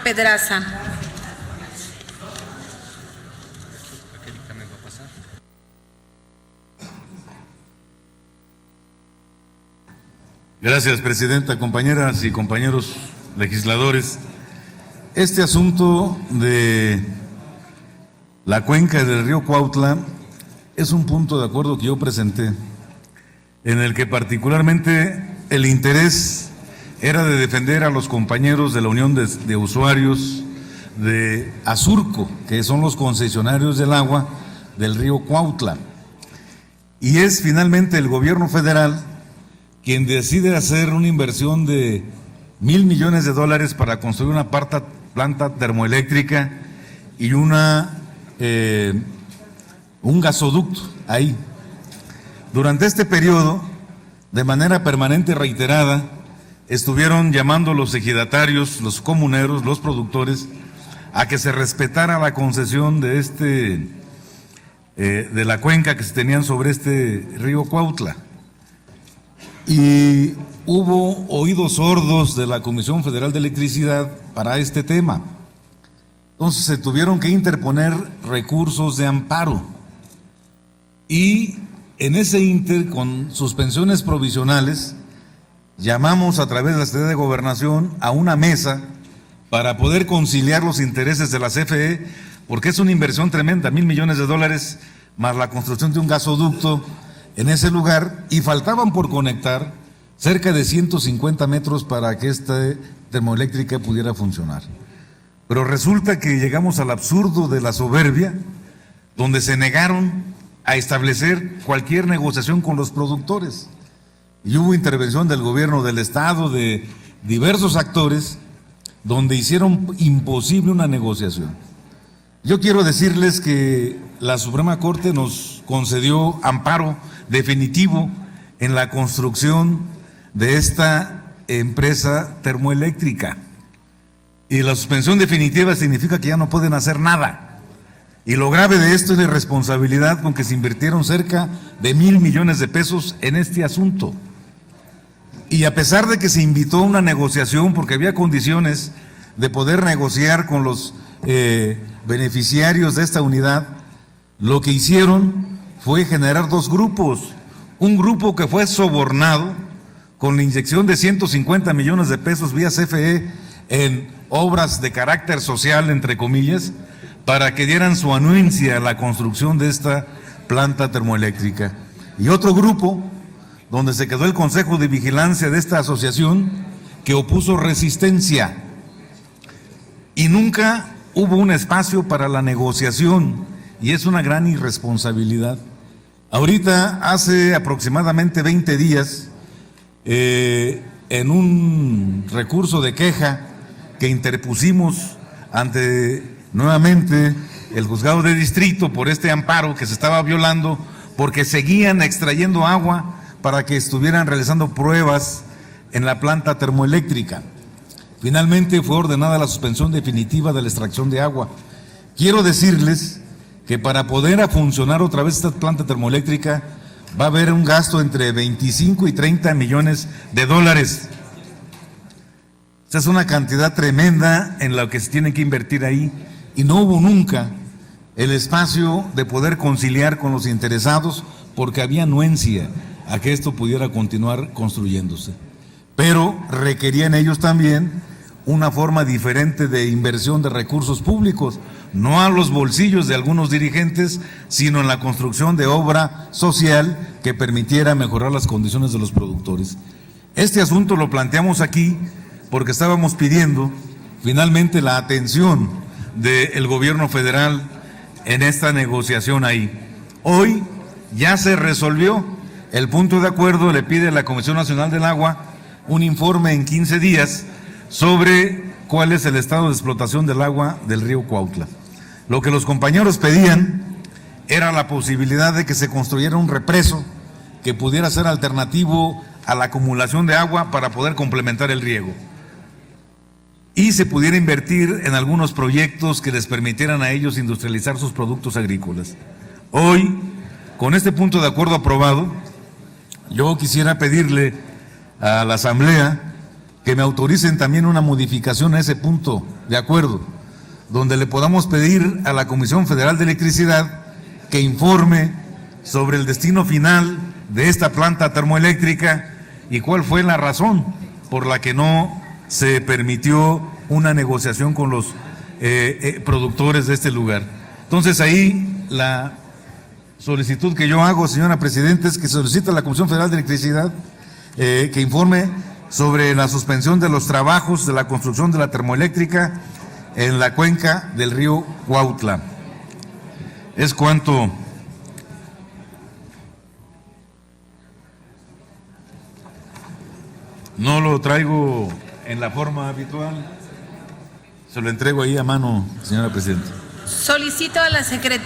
Pedraza. Gracias, presidenta, compañeras y compañeros legisladores. Este asunto de la cuenca del río Cuautla es un punto de acuerdo que yo presenté, en el que particularmente el interés era de defender a los compañeros de la Unión de Usuarios de Azurco, que son los concesionarios del agua del río Cuautla. Y es finalmente el gobierno federal quien decide hacer una inversión de $1,000 millones para construir una planta termoeléctrica y un gasoducto ahí. Durante este periodo, de manera permanente y reiterada, estuvieron llamando los ejidatarios, los comuneros, los productores, a que se respetara la concesión de de la cuenca que se tenían sobre este río Cuautla. Y hubo oídos sordos de la Comisión Federal de Electricidad para este tema. Entonces se tuvieron que interponer recursos de amparo. Y en ese inter, con suspensiones provisionales, llamamos a través de la Secretaría de Gobernación a una mesa para poder conciliar los intereses de la CFE, porque es una inversión tremenda, $1,000 millones, más la construcción de un gasoducto en ese lugar, y faltaban por conectar cerca de 150 metros para que esta termoeléctrica pudiera funcionar. Pero resulta que llegamos al absurdo de la soberbia, donde se negaron a establecer cualquier negociación con los productores. Y hubo intervención del gobierno del estado, de diversos actores, donde hicieron imposible una negociación. Yo quiero decirles que la Suprema Corte nos concedió amparo definitivo en la construcción de esta empresa termoeléctrica. Y la suspensión definitiva significa que ya no pueden hacer nada. Y lo grave de esto es la irresponsabilidad con que se invirtieron cerca de $1,000 millones en este asunto. Y a pesar de que se invitó a una negociación, porque había condiciones de poder negociar con los beneficiarios de esta unidad, lo que hicieron fue generar dos grupos. Un grupo que fue sobornado con la inyección de $150 millones vía CFE en obras de carácter social, entre comillas, para que dieran su anuencia a la construcción de esta planta termoeléctrica. Y otro grupo, donde se quedó el Consejo de Vigilancia de esta asociación, que opuso resistencia. Y nunca hubo un espacio para la negociación, y es una gran irresponsabilidad. Ahorita, hace aproximadamente 20 días, en un recurso de queja que interpusimos ante nuevamente el juzgado de distrito por este amparo que se estaba violando, porque seguían extrayendo agua para que estuvieran realizando pruebas en la planta termoeléctrica. Finalmente fue ordenada la suspensión definitiva de la extracción de agua. Quiero decirles que para poder funcionar otra vez esta planta termoeléctrica va a haber un gasto entre 25 y 30 millones de dólares. Esta es una cantidad tremenda en la que se tiene que invertir ahí, y no hubo nunca el espacio de poder conciliar con los interesados, porque había anuencia a que esto pudiera continuar construyéndose. Pero requerían ellos también una forma diferente de inversión de recursos públicos, no a los bolsillos de algunos dirigentes, sino en la construcción de obra social que permitiera mejorar las condiciones de los productores. Este asunto lo planteamos aquí porque estábamos pidiendo finalmente la atención del gobierno federal en esta negociación ahí. Hoy ya se resolvió el punto de acuerdo, le pide a la Comisión Nacional del Agua un informe en 15 días sobre cuál es el estado de explotación del agua del río Cuautla. Lo que los compañeros pedían era la posibilidad de que se construyera un represo que pudiera ser alternativo a la acumulación de agua para poder complementar el riego, y se pudiera invertir en algunos proyectos que les permitieran a ellos industrializar sus productos agrícolas. Hoy, con este punto de acuerdo aprobado, yo quisiera pedirle a la Asamblea que me autoricen también una modificación a ese punto de acuerdo, donde le podamos pedir a la Comisión Federal de Electricidad que informe sobre el destino final de esta planta termoeléctrica y cuál fue la razón por la que no se permitió una negociación con los productores de este lugar. Entonces ahí la solicitud que yo hago, señora Presidenta, es que solicite a la Comisión Federal de Electricidad que informe sobre la suspensión de los trabajos de la construcción de la termoeléctrica en la cuenca del río Cuautla. Es cuanto. No lo traigo en la forma habitual, se lo entrego ahí a mano, señora Presidenta. Solicito a la secretaria